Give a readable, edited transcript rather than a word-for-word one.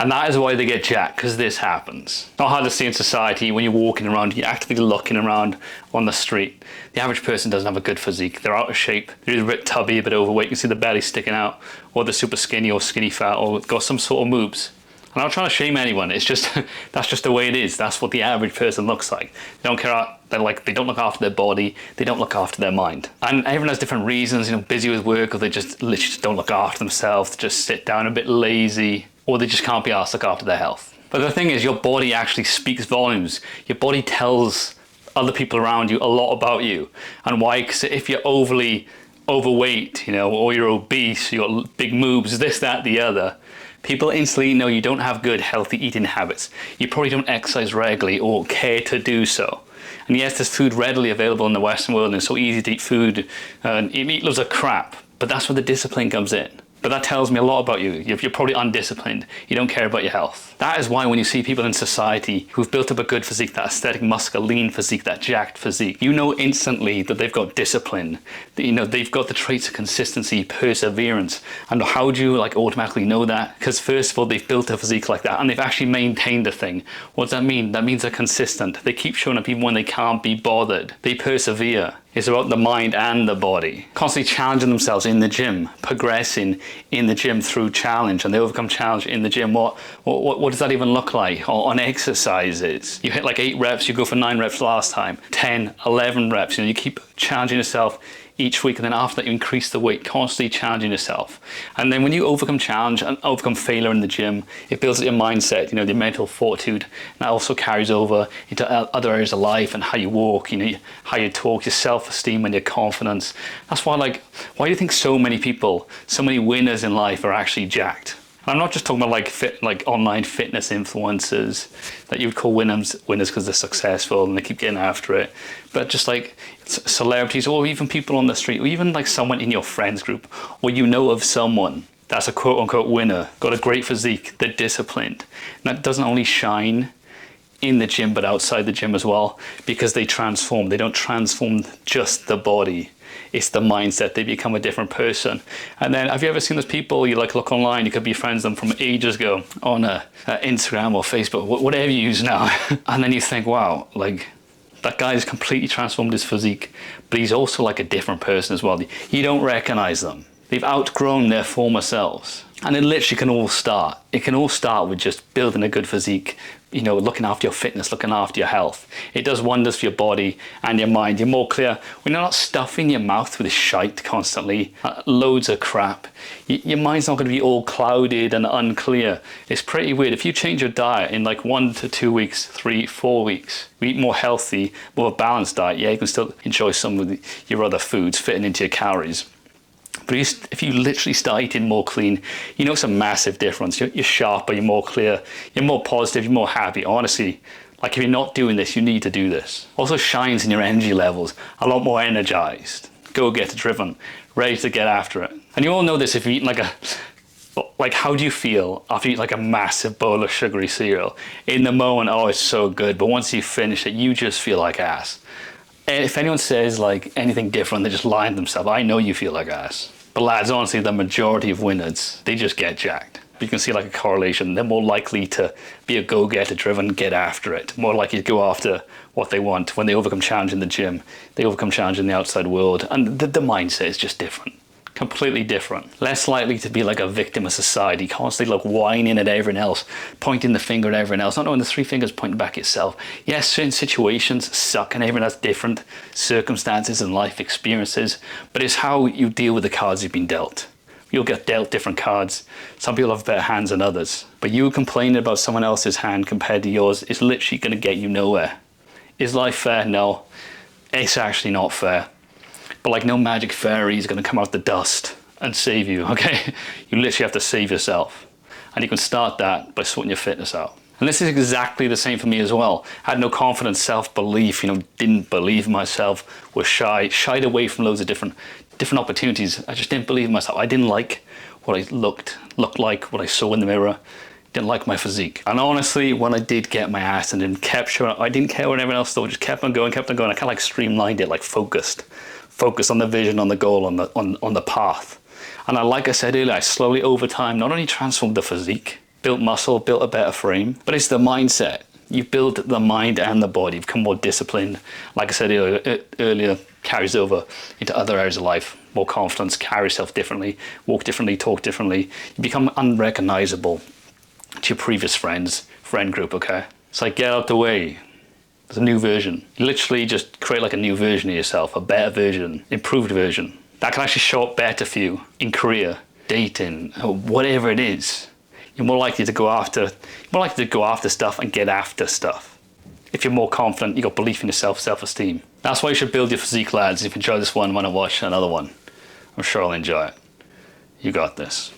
And that is why they get jacked, because this happens. Not hard to see in society when you're walking around, you're actively looking around on the street. The average person doesn't have a good physique. They're out of shape. They're either a bit tubby, a bit overweight. You can see the belly sticking out, or they're super skinny or skinny fat, or got some sort of moves. I'm not trying to shame anyone. It's just, that's just the way it is. That's what the average person looks like. They don't care. They don't look after their body. They don't look after their mind. And everyone has different reasons, busy with work, or they just literally don't look after themselves. They just sit down a bit lazy, or they just can't be asked to look after their health. But the thing is, your body actually speaks volumes. Your body tells other people around you a lot about you. And why? Because if you're overly overweight, or you're obese, you got big moves, this, that, the other, people instantly know you don't have good, healthy eating habits. You probably don't exercise regularly or care to do so. And yes, there's food readily available in the Western world, and it's so easy to eat food and eat loads of crap. But that's where the discipline comes in. But that tells me a lot about you. You're probably undisciplined. You don't care about your health. That is why when you see people in society who've built up a good physique, that aesthetic, muscular, lean physique, that jacked physique, you know instantly that they've got discipline. That, they've got the traits of consistency, perseverance. And how do you automatically know that? Because first of all, they've built a physique like that and they've actually maintained the thing. What does that mean? That means they're consistent. They keep showing up even when they can't be bothered. They persevere. It's about the mind and the body. Constantly challenging themselves in the gym, progressing in the gym through challenge, and they overcome challenge in the gym. What does that even look like? Or on exercises, you hit 8 reps, you go for 9 reps last time, 10, 11 reps. You keep challenging yourself each week, and then after that you increase the weight, constantly challenging yourself. And then when you overcome challenge and overcome failure in the gym, it builds your mindset, the mental fortitude, and that also carries over into other areas of life and how you walk, how you talk, your self-esteem and your confidence. That's why why do you think so many people, so many winners in life are actually jacked? And I'm not just talking about online fitness influencers that you would call winners because they're successful and they keep getting after it, but just celebrities, or even people on the street, or even someone in your friends group, or of someone that's a quote-unquote winner, got a great physique, they're disciplined. And that doesn't only shine in the gym but outside the gym as well, because they transform. They don't transform just the body, it's the mindset. They become a different person. And then, have you ever seen those people, you look online, you could be friends with them from ages ago on Instagram or Facebook, whatever you use now, and then you think, wow, that guy has completely transformed his physique, but he's also a different person as well. You don't recognize them. They've outgrown their former selves. And it literally can all start. It can all start with just building a good physique, looking after your fitness, looking after your health. It does wonders for your body and your mind. You're more clear. When you're not stuffing your mouth with shite constantly, loads of crap, your mind's not going to be all clouded and unclear. It's pretty weird. If you change your diet in 1 to 2 weeks, 3, 4 weeks, you eat more healthy, more balanced diet, yeah, you can still enjoy some of your other foods fitting into your calories. But if you literally start eating more clean, it's a massive difference. You're sharper, you're more clear, you're more positive, you're more happy. Honestly, if you're not doing this, you need to do this. Also shines in your energy levels, a lot more energized, go-getter driven, ready to get after it. And you all know this if you're eating how do you feel after you eat a massive bowl of sugary cereal? In the moment, oh, it's so good. But once you finish it, you just feel like ass. And if anyone says anything different, they're just lying to themselves. I know you feel like ass. But lads, honestly, the majority of winners, they just get jacked. But you can see a correlation. They're more likely to be a go-getter driven, get after it. More likely to go after what they want. When they overcome challenge in the gym, they overcome challenge in the outside world. And the mindset is just different. Completely different. Less likely to be a victim of society, constantly whining at everyone else, pointing the finger at everyone else, not knowing the 3 fingers pointing back at yourself. Yes, certain situations suck and everyone has different circumstances and life experiences, but it's how you deal with the cards you've been dealt. You'll get dealt different cards. Some people have better hands than others, but you complaining about someone else's hand compared to yours is literally going to get you nowhere. Is life fair? No, it's actually not fair. But no magic fairy is going to come out the dust and save you, okay? You literally have to save yourself. And you can start that by sorting your fitness out. And this is exactly the same for me as well. I had no confidence, self-belief, didn't believe in myself, was shied away from loads of different opportunities. I just didn't believe in myself. I didn't like what I looked like, what I saw in the mirror. Didn't like my physique. And honestly, when I did get my ass and kept showing up, I didn't care what everyone else thought, just kept on going. I kind of streamlined it, focused on the vision, on the goal, on the path. And like I said earlier, I slowly over time not only transformed the physique, built muscle, built a better frame. But it's the mindset. You've built the mind and the body, you've become more disciplined. Like I said earlier, carries over into other areas of life. More confidence, carry yourself differently, walk differently, talk differently. You become unrecognizable to your previous friend group, okay? It's like, get out the way. There's a new version. You literally just create like a new version of yourself, a better version, improved version. That can actually show up better for you in career, dating, or whatever it is. You're more likely to go after stuff and get after stuff. If you're more confident, you've got belief in yourself, self-esteem. That's why you should build your physique, lads. If you enjoy this one, want to watch another one, I'm sure I'll enjoy it. You got this.